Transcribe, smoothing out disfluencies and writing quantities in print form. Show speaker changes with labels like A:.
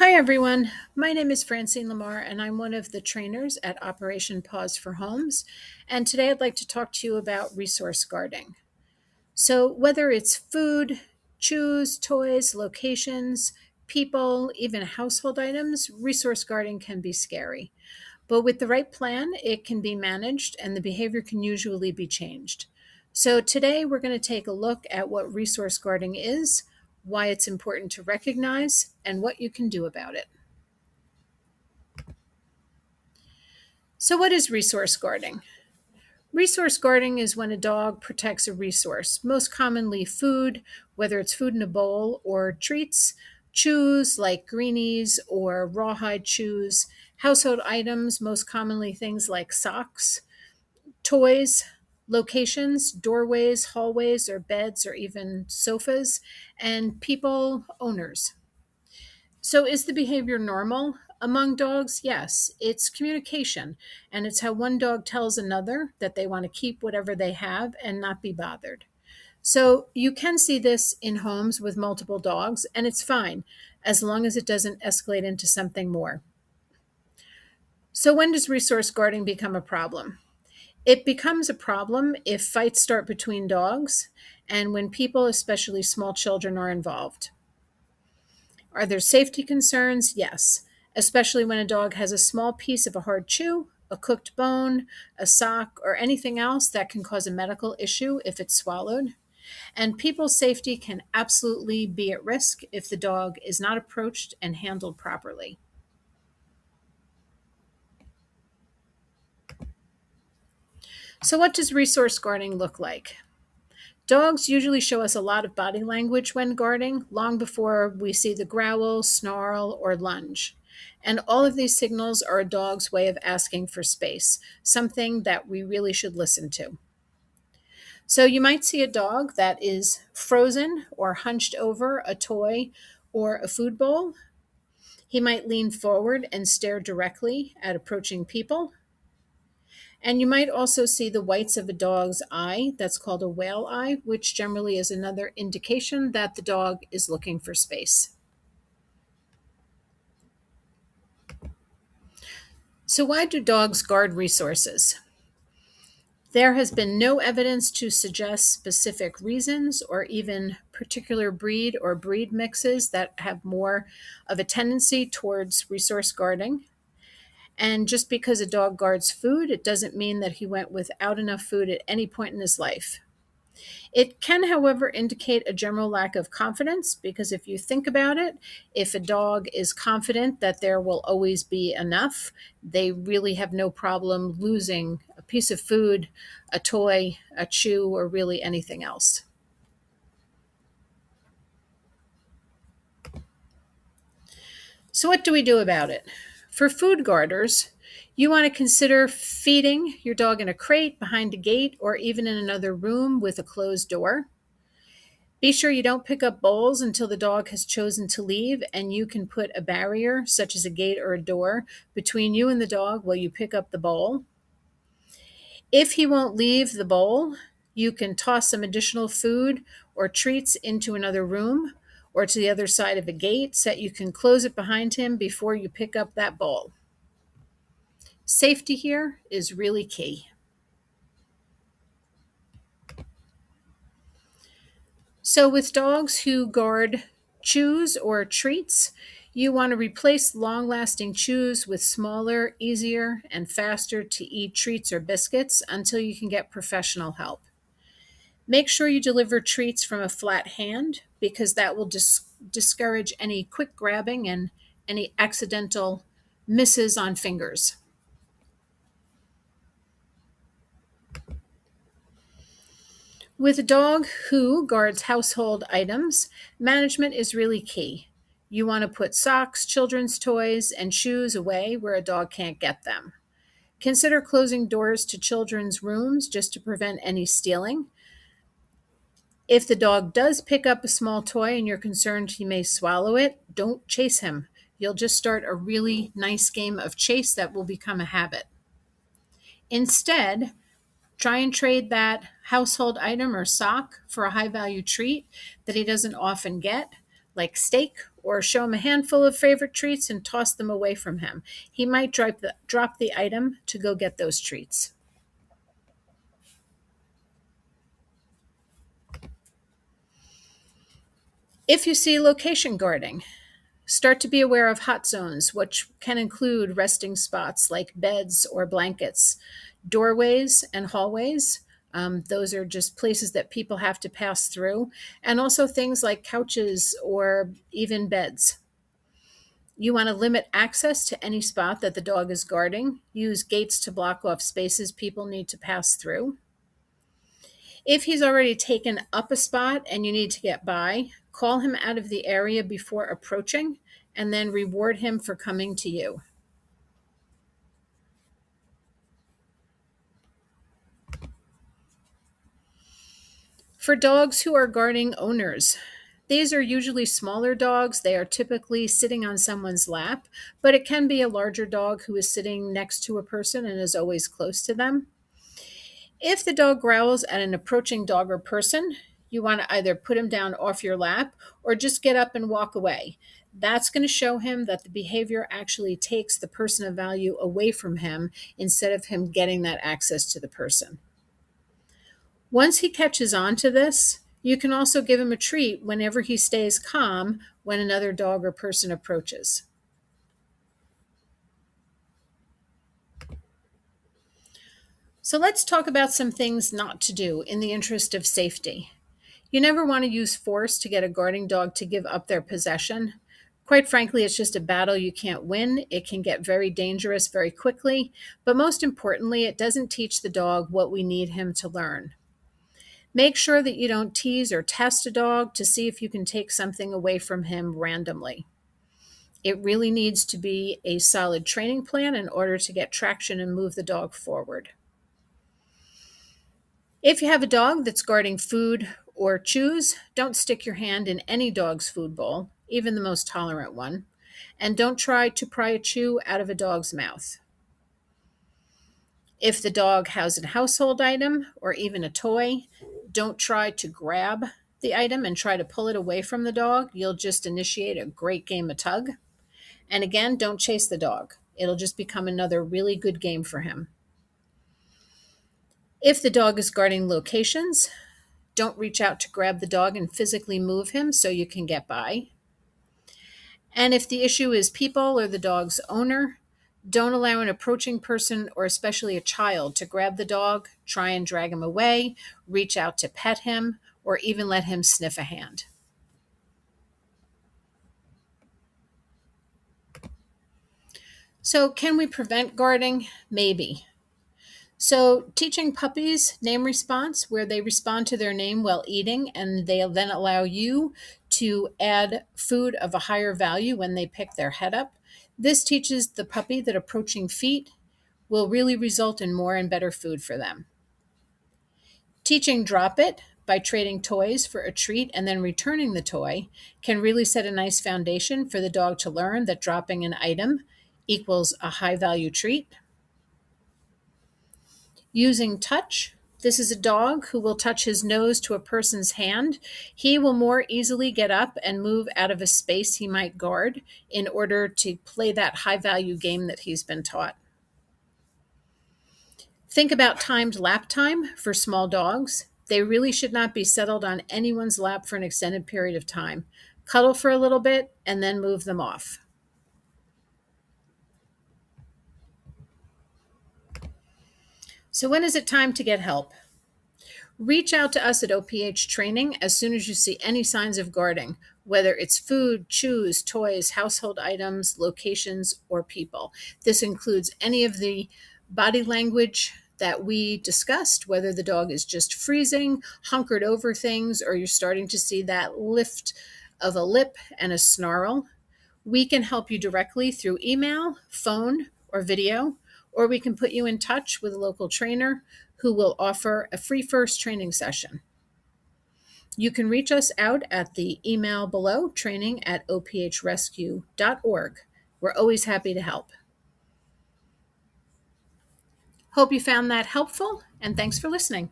A: Hi, everyone. My name is Francine Lamar, and I'm one of the trainers at Operation Pause for Homes. And today I'd like to talk to you about resource guarding. So, whether it's food, shoes, toys, locations, people, even household items, resource guarding can be scary. But with the right plan, it can be managed and the behavior can usually be changed. So, today we're going to take a look at what resource guarding is, why it's important to recognize, and what you can do about it. So, what is resource guarding? Resource guarding is when a dog protects a resource, most commonly food, whether it's food in a bowl or treats, chews like greenies or rawhide chews, household items, most commonly things like socks, toys, locations, doorways, hallways, or beds, or even sofas, and people, owners. So, is the behavior normal among dogs? Yes, it's communication, and it's how one dog tells another that they want to keep whatever they have and not be bothered. So, you can see this in homes with multiple dogs, and it's fine as long as it doesn't escalate into something more. So, when does resource guarding become a problem? It becomes a problem if fights start between dogs and when people, especially small children, are involved. Are there safety concerns? Yes, especially when a dog has a small piece of a hard chew, a cooked bone, a sock, or anything else that can cause a medical issue if it's swallowed. And people's safety can absolutely be at risk if the dog is not approached and handled properly. So, what does resource guarding look like? Dogs usually show us a lot of body language when guarding, long before we see the growl, snarl, or lunge. And all of these signals are a dog's way of asking for space, something that we really should listen to. So you might see a dog that is frozen or hunched over a toy or a food bowl. He might lean forward and stare directly at approaching people. And you might also see the whites of a dog's eye. That's called a whale eye, which generally is another indication that the dog is looking for space. So, why do dogs guard resources? There has been no evidence to suggest specific reasons or even particular breed or breed mixes that have more of a tendency towards resource guarding. And just because a dog guards food, it doesn't mean that he went without enough food at any point in his life. It can, however, indicate a general lack of confidence because if you think about it, if a dog is confident that there will always be enough, they really have no problem losing a piece of food, a toy, a chew, or really anything else. So, what do we do about it? For food guarders, you want to consider feeding your dog in a crate, behind a gate, or even in another room with a closed door. Be sure you don't pick up bowls until the dog has chosen to leave, and you can put a barrier, such as a gate or a door, between you and the dog while you pick up the bowl. If he won't leave the bowl, you can toss some additional food or treats into another room or to the other side of a gate so that you can close it behind him before you pick up that bowl. Safety here is really key. So, with dogs who guard chews or treats, you want to replace long lasting chews with smaller, easier, and faster to eat treats or biscuits until you can get professional help. Make sure you deliver treats from a flat hand because that will discourage any quick grabbing and any accidental misses on fingers. With a dog who guards household items, management is really key. You want to put socks, children's toys, and shoes away where a dog can't get them. Consider closing doors to children's rooms just to prevent any stealing. If the dog does pick up a small toy and you're concerned he may swallow it, don't chase him. You'll just start a really nice game of chase that will become a habit. Instead, try and trade that household item or sock for a high value treat that he doesn't often get, like steak, or show him a handful of favorite treats and toss them away from him. He might drop the item to go get those treats. If you see location guarding, start to be aware of hot zones, which can include resting spots like beds or blankets, doorways and hallways. Those are just places that people have to pass through, and also things like couches or even beds. You want to limit access to any spot that the dog is guarding. Use gates to block off spaces people need to pass through. If he's already taken up a spot and you need to get by, call him out of the area before approaching and then reward him for coming to you. For dogs who are guarding owners, these are usually smaller dogs. They are typically sitting on someone's lap, but it can be a larger dog who is sitting next to a person and is always close to them. If the dog growls at an approaching dog or person, you want to either put him down off your lap or just get up and walk away. That's going to show him that the behavior actually takes the person of value away from him instead of him getting that access to the person. Once he catches on to this, you can also give him a treat whenever he stays calm when another dog or person approaches. So let's talk about some things not to do in the interest of safety. You never want to use force to get a guarding dog to give up their possession. Quite frankly, it's just a battle you can't win. It can get very dangerous very quickly, but most importantly, it doesn't teach the dog what we need him to learn. Make sure that you don't tease or test a dog to see if you can take something away from him randomly. It really needs to be a solid training plan in order to get traction and move the dog forward. If you have a dog that's guarding food or chews, don't stick your hand in any dog's food bowl, even the most tolerant one, and don't try to pry a chew out of a dog's mouth. If the dog has a household item or even a toy, don't try to grab the item and try to pull it away from the dog. You'll just initiate a great game of tug. And again, don't chase the dog. It'll just become another really good game for him. If the dog is guarding locations, don't reach out to grab the dog and physically move him so you can get by. And if the issue is people or the dog's owner, don't allow an approaching person or especially a child to grab the dog, try and drag him away, reach out to pet him, or even let him sniff a hand. So, can we prevent guarding? Maybe. So, teaching puppies name response, where they respond to their name while eating, and they'll then allow you to add food of a higher value when they pick their head up. This teaches the puppy that approaching feet will really result in more and better food for them. Teaching drop it by trading toys for a treat and then returning the toy can really set a nice foundation for the dog to learn that dropping an item equals a high value treat. Using touch. This is a dog who will touch his nose to a person's hand. He will more easily get up and move out of a space he might guard in order to play that high value game that he's been taught. Think about timed lap time for small dogs. They really should not be settled on anyone's lap for an extended period of time. Cuddle for a little bit and then move them off. So when is it time to get help? Reach out to us at OPH Training as soon as you see any signs of guarding, whether it's food, chews, toys, household items, locations, or people. This includes any of the body language that we discussed, whether the dog is just freezing, hunkered over things, or you're starting to see that lift of a lip and a snarl. We can help you directly through email, phone, or video, or we can put you in touch with a local trainer who will offer a free first training session. You can reach us out at the email below, training@ophrescue.org. We're always happy to help. Hope you found that helpful, and thanks for listening.